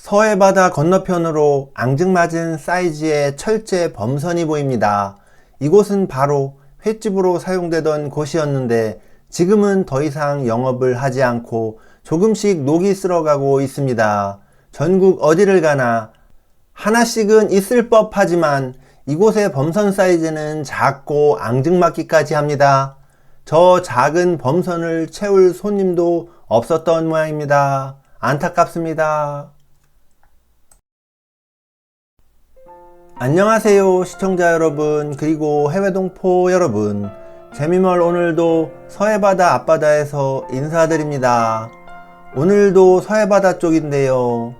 서해바다 건너편으로 앙증맞은 사이즈의 철제 범선이 보입니다. 이곳은 바로 횟집으로 사용되던 곳이었는데 지금은 더 이상 영업을 하지 않고 조금씩 녹이 쓸어가고 있습니다. 전국 어디를 가나 하나씩은 있을 법하지만 이곳의 범선 사이즈는 작고 앙증맞기까지 합니다. 저 작은 범선을 채울 손님도 없었던 모양입니다. 안타깝습니다. 안녕하세요 시청자 여러분, 그리고 해외동포 여러분, 재미멀 오늘도 서해바다 앞바다에서 인사드립니다. 오늘도 서해바다 쪽인데요,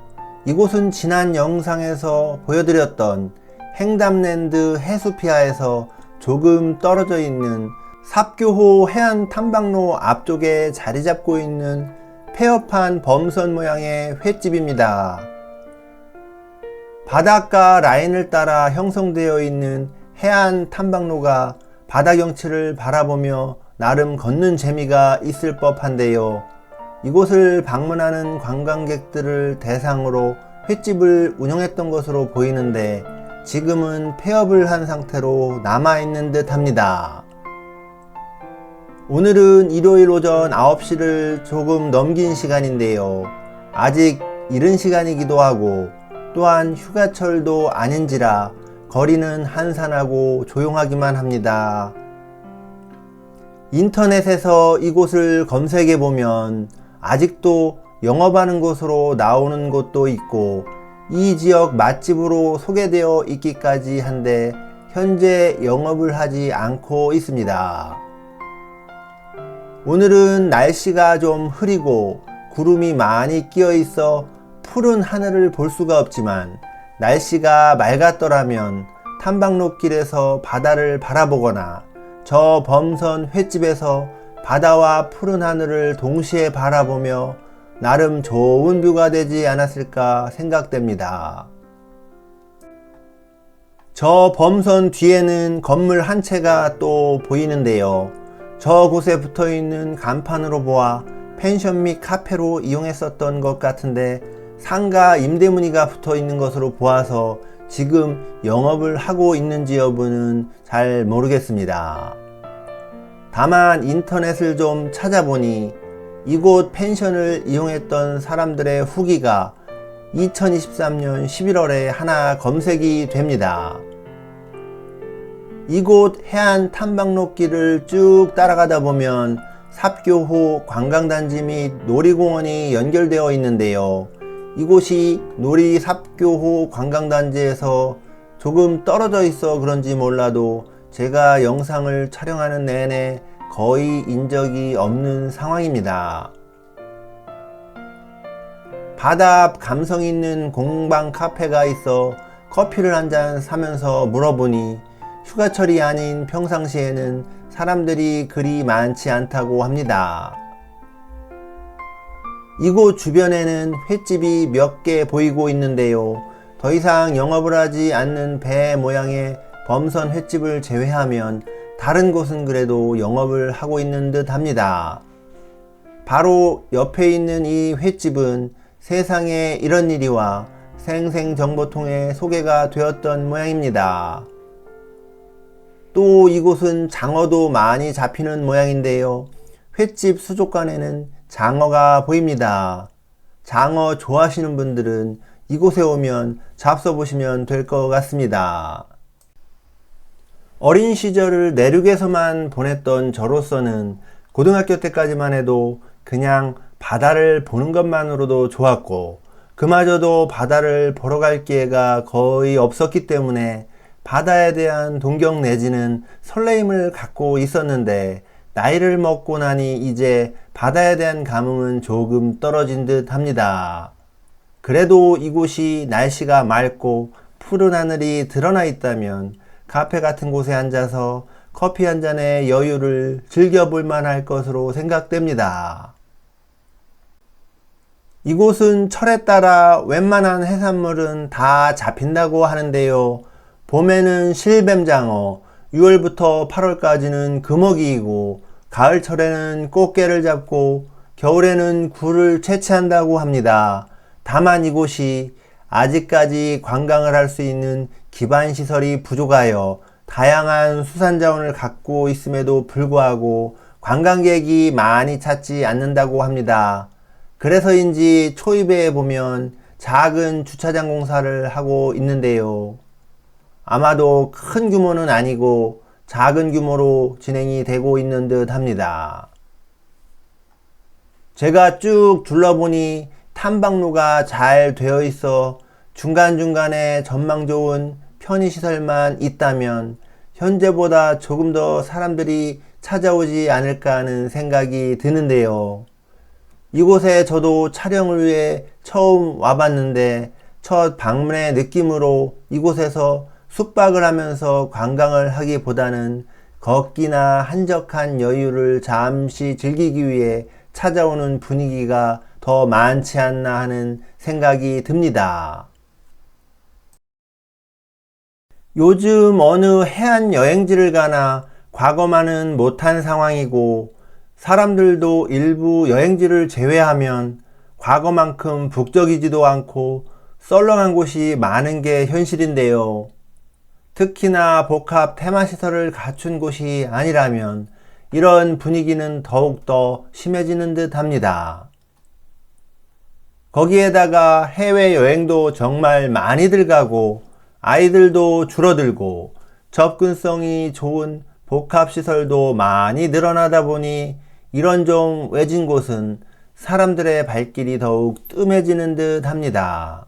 이곳은 지난 영상에서 보여드렸던 행담랜드 해수피아에서 조금 떨어져 있는 삽교호 해안 탐방로 앞쪽에 자리 잡고 있는 폐업한 범선 모양의 횟집입니다. 바닷가 라인을 따라 형성되어 있는 해안 탐방로가 바다 경치를 바라보며 나름 걷는 재미가 있을 법한데요. 이곳을 방문하는 관광객들을 대상으로 횟집을 운영했던 것으로 보이는데 지금은 폐업을 한 상태로 남아있는 듯 합니다. 오늘은 일요일 오전 9시를 조금 넘긴 시간인데요. 아직 이른 시간이기도 하고 또한 휴가철도 아닌지라 거리는 한산하고 조용하기만 합니다. 인터넷에서 이곳을 검색해 보면 아직도 영업하는 곳으로 나오는 곳도 있고 이 지역 맛집으로 소개되어 있기까지 한데 현재 영업을 하지 않고 있습니다. 오늘은 날씨가 좀 흐리고 구름이 많이 끼어 있어 푸른 하늘을 볼 수가 없지만 날씨가 맑았더라면 탐방로길에서 바다를 바라보거나 저 범선 횟집에서 바다와 푸른 하늘을 동시에 바라보며 나름 좋은 뷰가 되지 않았을까 생각됩니다. 저 범선 뒤에는 건물 한 채가 또 보이는데요. 저곳에 붙어있는 간판으로 보아 펜션 및 카페로 이용했었던 것 같은데 상가 임대문의가 붙어 있는 것으로 보아서 지금 영업을 하고 있는지 여부는 잘 모르겠습니다. 다만 인터넷을 좀 찾아보니 이곳 펜션을 이용했던 사람들의 후기가 2023년 11월에 하나 검색이 됩니다. 이곳 해안 탐방로 길을 쭉 따라가다 보면 삽교호 관광단지 및 놀이공원이 연결되어 있는데요. 이곳이 놀이 삽교호 관광단지에서 조금 떨어져 있어 그런지 몰라도 제가 영상을 촬영하는 내내 거의 인적이 없는 상황입니다. 바다 앞 감성 있는 공방 카페가 있어 커피를 한잔 사면서 물어보니 휴가철이 아닌 평상시에는 사람들이 그리 많지 않다고 합니다. 이곳 주변에는 횟집이 몇 개 보이고 있는데요. 더 이상 영업을 하지 않는 배 모양의 범선 횟집을 제외하면 다른 곳은 그래도 영업을 하고 있는 듯 합니다. 바로 옆에 있는 이 횟집은 세상에 이런 일이와 생생정보통에 소개가 되었던 모양입니다. 또 이곳은 장어도 많이 잡히는 모양인데요. 횟집 수족관에는 장어가 보입니다. 장어 좋아하시는 분들은 이곳에 오면 잡숴보시면 될 것 같습니다. 어린 시절을 내륙에서만 보냈던 저로서는 고등학교 때까지만 해도 그냥 바다를 보는 것만으로도 좋았고 그마저도 바다를 보러 갈 기회가 거의 없었기 때문에 바다에 대한 동경 내지는 설레임을 갖고 있었는데 나이를 먹고 나니 이제 바다에 대한 감흥은 조금 떨어진 듯 합니다. 그래도 이곳이 날씨가 맑고 푸른 하늘이 드러나 있다면 카페 같은 곳에 앉아서 커피 한 잔의 여유를 즐겨볼 만할 것으로 생각됩니다. 이곳은 철에 따라 웬만한 해산물은 다 잡힌다고 하는데요. 봄에는 실뱀장어, 6월부터 8월까지는 금어기이고 가을철에는 꽃게를 잡고 겨울에는 굴을 채취한다고 합니다. 다만 이곳이 아직까지 관광을 할 수 있는 기반 시설이 부족하여 다양한 수산자원을 갖고 있음에도 불구하고 관광객이 많이 찾지 않는다고 합니다. 그래서인지 초입에 보면 작은 주차장 공사를 하고 있는데요. 아마도 큰 규모는 아니고 작은 규모로 진행이 되고 있는 듯 합니다. 제가 쭉 둘러보니 탐방로가 잘 되어 있어 중간중간에 전망 좋은 편의시설만 있다면 현재보다 조금 더 사람들이 찾아오지 않을까 하는 생각이 드는데요. 이곳에 저도 촬영을 위해 처음 와봤는데 첫 방문의 느낌으로 이곳에서 숙박을 하면서 관광을 하기보다는 걷기나 한적한 여유를 잠시 즐기기 위해 찾아오는 분위기가 더 많지 않나 하는 생각이 듭니다. 요즘 어느 해안 여행지를 가나 과거만은 못한 상황이고 사람들도 일부 여행지를 제외하면 과거만큼 북적이지도 않고 썰렁한 곳이 많은 게 현실인데요. 특히나 복합 테마시설을 갖춘 곳이 아니라면 이런 분위기는 더욱더 심해지는 듯 합니다. 거기에다가 해외여행도 정말 많이들 가고 아이들도 줄어들고 접근성이 좋은 복합시설도 많이 늘어나다 보니 이런 좀 외진 곳은 사람들의 발길이 더욱 뜸해지는 듯 합니다.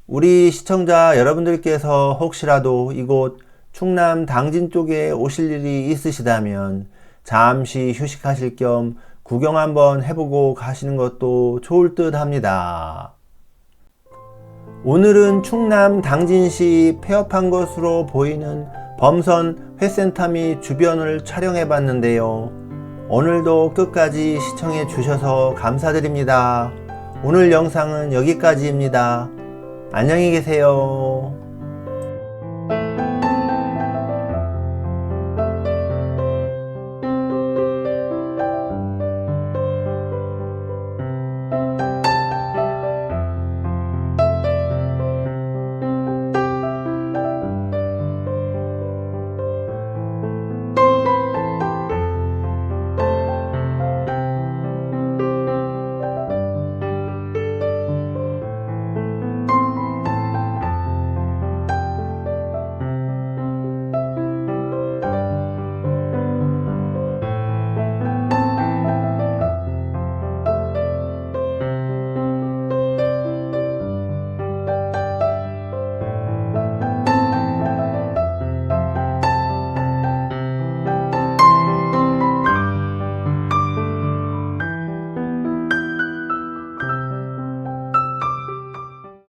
우리 시청자 여러분들께서 혹시라도 이곳 충남 당진 쪽에 오실 일이 있으시다면 잠시 휴식하실 겸 구경 한번 해보고 가시는 것도 좋을 듯 합니다. 오늘은 충남 당진시 폐업한 것으로 보이는 범선 회센터 및 주변을 촬영해 봤는데요. 오늘도 끝까지 시청해 주셔서 감사드립니다. 오늘 영상은 여기까지입니다. 안녕히 계세요.